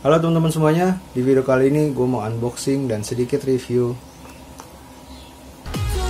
Halo teman-teman semuanya, di video kali ini gue mau unboxing dan sedikit review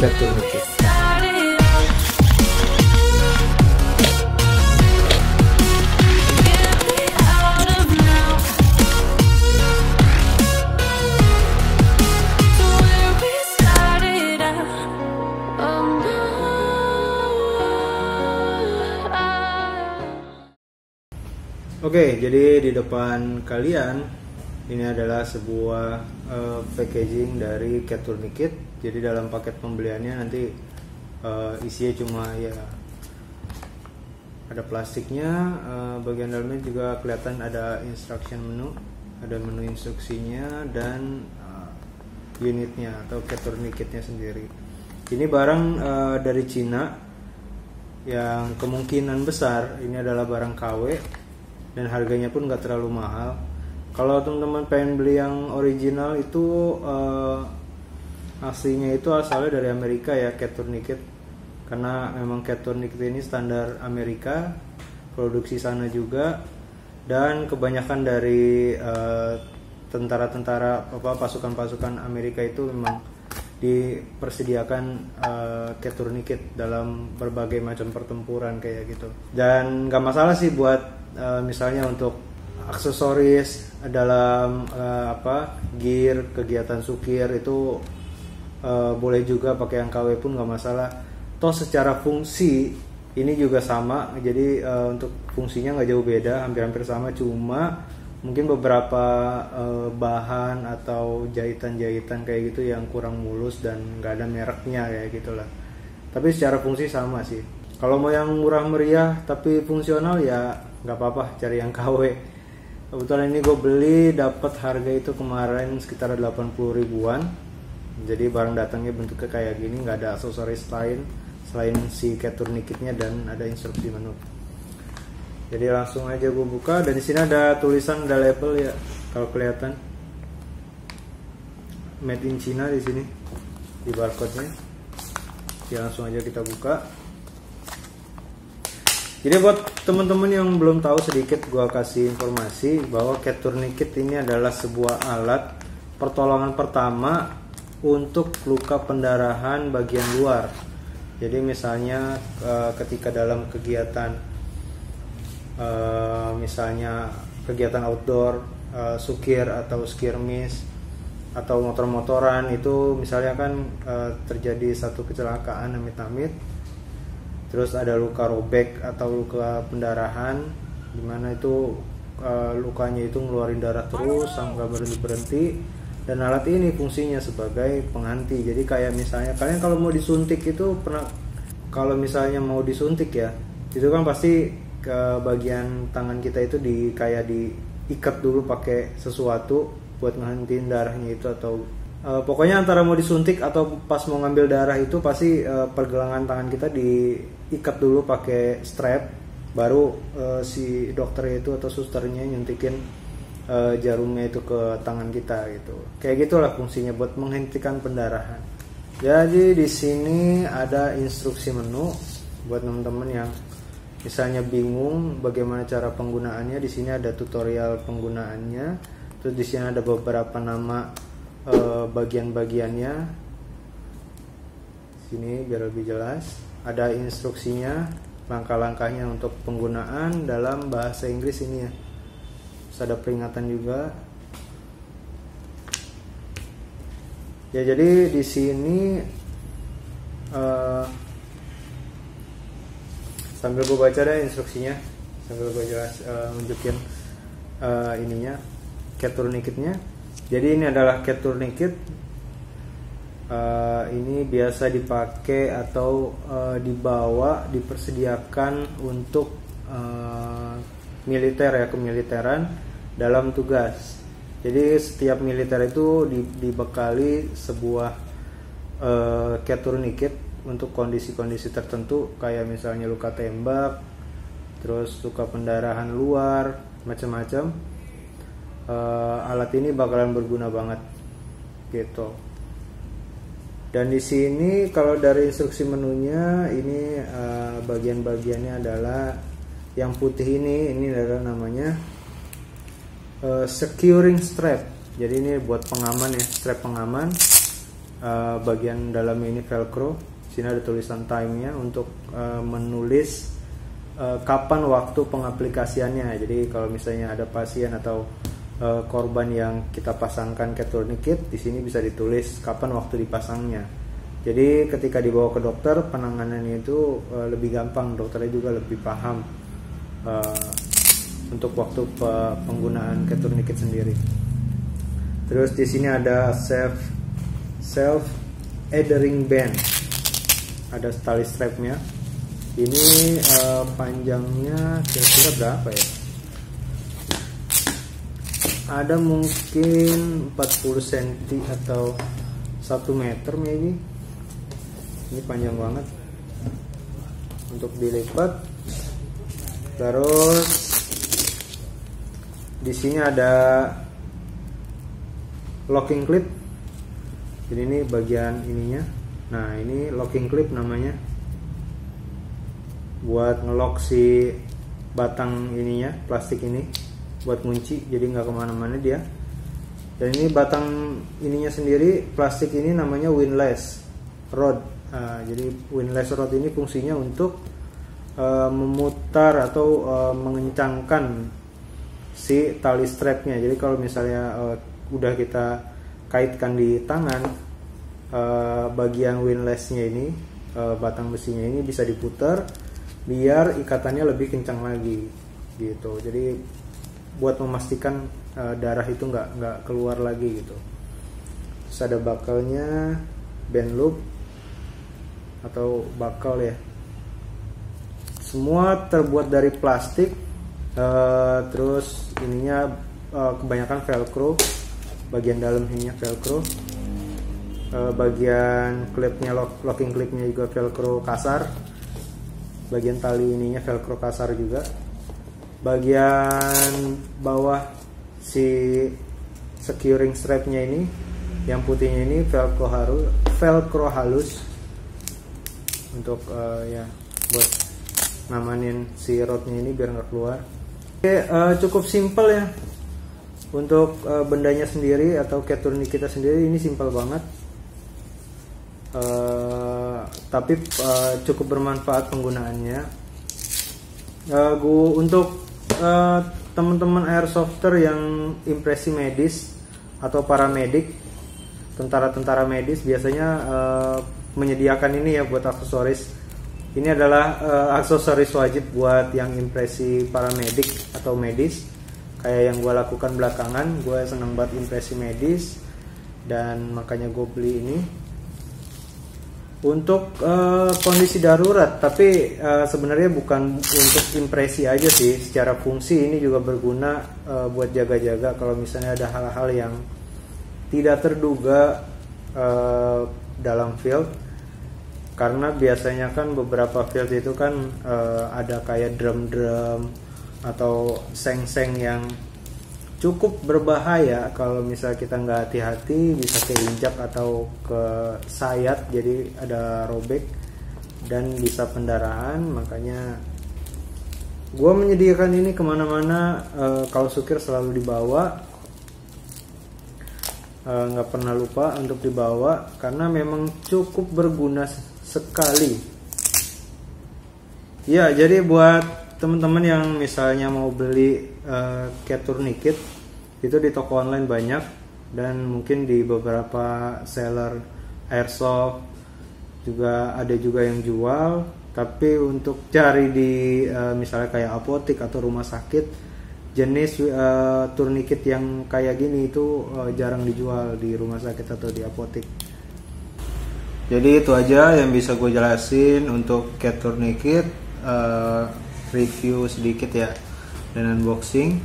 Cat Tourniquet. Oke, jadi di depan kalian ini adalah sebuah packaging dari Cat Tourniquet. Jadi dalam paket pembeliannya nanti isinya cuma ya ada plastiknya, bagian dalamnya juga kelihatan ada instruction menu, ada menu instruksinya dan unitnya atau Cat Tourniquetnya sendiri. Ini barang dari Cina yang kemungkinan besar ini adalah barang KW. Dan harganya pun nggak terlalu mahal. Kalau teman-teman pengen beli yang original itu aslinya itu asalnya dari Amerika ya, Cat Tourniquet. Karena memang Cat Tourniquet ini standar Amerika, produksi sana juga. Dan kebanyakan dari tentara-tentara pasukan-pasukan Amerika itu memang dipersediakan Cat Tourniquet dalam berbagai macam pertempuran kayak gitu. Dan nggak masalah sih buat misalnya untuk aksesoris dalam gear kegiatan sukir itu boleh juga pakai yang KW pun nggak masalah. Toh secara fungsi ini juga sama, jadi untuk fungsinya nggak jauh beda, hampir-hampir sama, cuma mungkin beberapa bahan atau jahitan-jahitan kayak gitu yang kurang mulus dan nggak ada mereknya kayak gitulah. Tapi secara fungsi sama sih. Kalau mau yang murah meriah tapi fungsional ya nggak apa-apa, cari yang KW. Kebetulan ini gue beli dapat harga itu kemarin sekitar 80 ribuan. Jadi barang datangnya bentuknya kayak gini, nggak ada aksesoris lain selain si Cat Tourniquetnya dan ada instruksi menu. Jadi langsung aja gue buka, dan di sini ada tulisan, ada label ya, kalau kelihatan made in China di sini di barcode-nya. Jadi langsung aja kita buka. Jadi buat teman-teman yang belum tahu, sedikit gue kasih informasi bahwa Cat Tourniquet ini adalah sebuah alat pertolongan pertama untuk luka pendarahan bagian luar. Jadi misalnya ketika dalam kegiatan misalnya kegiatan outdoor, sukir atau skirmish atau motor-motoran itu misalnya kan terjadi satu kecelakaan amit-amit, terus ada luka robek atau luka pendarahan dimana itu lukanya itu ngeluarin darah terus nggak berhenti, dan alat ini fungsinya sebagai penghenti. Jadi kayak misalnya kalian kalau mau disuntik itu kalau misalnya mau disuntik ya, itu kan pasti ke bagian tangan kita itu kayak diikat dulu pakai sesuatu buat ngehentiin darahnya itu, atau pokoknya antara mau disuntik atau pas mau ngambil darah itu pasti pergelangan tangan kita diikat dulu pakai strap, baru si dokternya itu atau susternya nyuntikin jarumnya itu ke tangan kita gitu. Kayak gitulah fungsinya buat menghentikan pendarahan. Jadi di sini ada instruksi menu buat teman-teman yang misalnya bingung bagaimana cara penggunaannya. Di sini ada tutorial penggunaannya. Terus di sini ada beberapa nama bagian-bagiannya. Sini biar lebih jelas. Ada instruksinya, langkah-langkahnya untuk penggunaan dalam bahasa Inggris ini ya. Terus ada peringatan juga. Ya jadi di sini sambil gue baca deh instruksinya, sambil gue jelas nunjukin ininya Cat Tourniquetnya. Jadi ini adalah Cat Tourniquet. Ini biasa dipakai atau dibawa, dipersediakan untuk militer ya, kemiliteran dalam tugas. Jadi setiap militer itu dibekali sebuah Cat Tourniquet untuk kondisi-kondisi tertentu, kayak misalnya luka tembak, terus luka pendarahan luar, macam-macam. Alat ini bakalan berguna banget gitu. Dan di sini kalau dari instruksi menunya ini bagian-bagiannya adalah yang putih ini adalah namanya securing strap. Jadi ini buat pengaman ya, strap pengaman. Bagian dalamnya ini velcro. Sini ada tulisan time-nya untuk menulis kapan waktu pengaplikasiannya. Jadi kalau misalnya ada pasien atau korban yang kita pasangkan cat tourniquet, di sini bisa ditulis kapan waktu dipasangnya. Jadi ketika dibawa ke dokter, penanganannya itu lebih gampang, dokternya juga lebih paham untuk waktu penggunaan cat tourniquet sendiri. Terus di sini ada self adhering band, ada tali strapnya. Ini panjangnya kira-kira berapa ya? Ada mungkin 40 cm atau 1 meter maybe. Ini panjang banget untuk dilipat. Terus di sini ada locking clip. Jadi ini bagian ininya. Nah, ini locking clip namanya, buat ngelock si batang ininya, plastik ini, buat ngunci, jadi nggak kemana-mana dia. Dan ini batang ininya sendiri, plastik ini namanya windlass rod. Jadi windlass rod ini fungsinya untuk memutar atau mengencangkan si tali strapnya. Jadi kalau misalnya udah kita kaitkan di tangan, bagian windlassnya ini, batang besinya ini bisa diputar biar ikatannya lebih kencang lagi gitu. Jadi buat memastikan darah itu nggak keluar lagi gitu. Terus ada bakalnya, band loop atau bakal ya, semua terbuat dari plastik. Terus ininya kebanyakan velcro, bagian dalam ininya velcro, bagian klipnya, locking clipnya juga velcro kasar, bagian tali ininya velcro kasar juga, bagian bawah si securing strapnya ini yang putihnya ini velcro halus untuk ya buat ngamanin si rodnya ini biar nggak keluar. Oke, cukup simple ya untuk bendanya sendiri atau cat tourniquet kita sendiri. Ini simple banget, tapi cukup bermanfaat penggunaannya. Untuk teman-teman airsofter yang impresi medis atau paramedik, tentara-tentara medis biasanya menyediakan ini ya buat aksesoris. Ini adalah aksesoris wajib buat yang impresi paramedik atau medis, kayak yang gue lakukan belakangan. Gue senang banget impresi medis dan makanya gue beli ini untuk kondisi darurat. Tapi sebenarnya bukan untuk impresi aja sih, secara fungsi ini juga berguna buat jaga-jaga kalau misalnya ada hal-hal yang tidak terduga dalam field. Karena biasanya kan beberapa field itu kan ada kayak drum-drum atau seng-seng yang cukup berbahaya. Kalau misalnya kita nggak hati-hati bisa keinjak atau kesayat, jadi ada robek dan bisa pendarahan. Makanya gue menyediakan ini kemana-mana. Kalau sukir selalu dibawa, nggak pernah lupa untuk dibawa karena memang cukup berguna sekali. Ya, jadi buat teman-teman yang misalnya mau beli cat tourniquet, itu di toko online banyak dan mungkin di beberapa seller airsoft juga ada juga yang jual. Tapi untuk cari di misalnya kayak apotek atau rumah sakit, jenis tourniquet yang kayak gini itu jarang dijual di rumah sakit atau di apotek. Jadi itu aja yang bisa gue jelasin untuk cat tourniquet, review sedikit ya dan unboxing.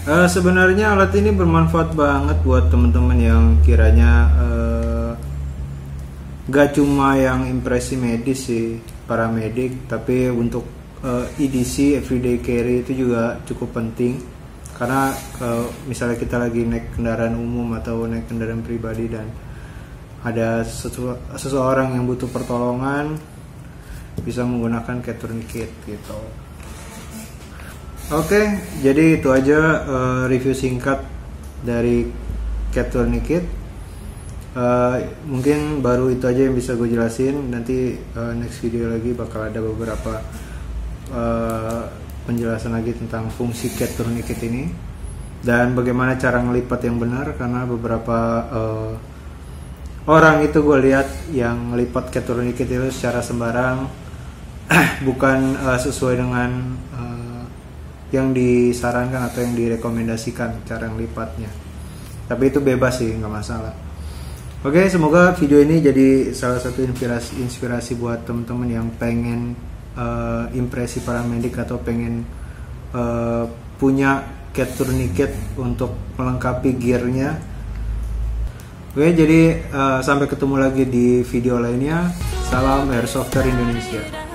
Sebenarnya alat ini bermanfaat banget buat teman-teman yang kiranya gak cuma yang impresi medis sih, paramedik, tapi untuk EDC, everyday carry itu juga cukup penting. Karena misalnya kita lagi naik kendaraan umum atau naik kendaraan pribadi dan ada seseorang yang butuh pertolongan, bisa menggunakan cat tourniquet gitu. Oke, jadi itu aja review singkat dari cat tourniquet. Mungkin baru itu aja yang bisa gue jelasin. Nanti next video lagi bakal ada beberapa penjelasan lagi tentang fungsi cat tourniquet ini dan bagaimana cara ngelipat yang benar, karena beberapa orang itu gue lihat yang ngelipat cat tourniquet itu secara sembarang, bukan sesuai dengan yang disarankan atau yang direkomendasikan cara ngelipatnya. Tapi itu bebas sih, nggak masalah. Oke, semoga video ini jadi salah satu inspirasi buat teman-teman yang pengen impresi paramedik atau pengen punya cat tourniquet untuk melengkapi gearnya. Oke, jadi sampai ketemu lagi di video lainnya. Salam Airsofter Indonesia.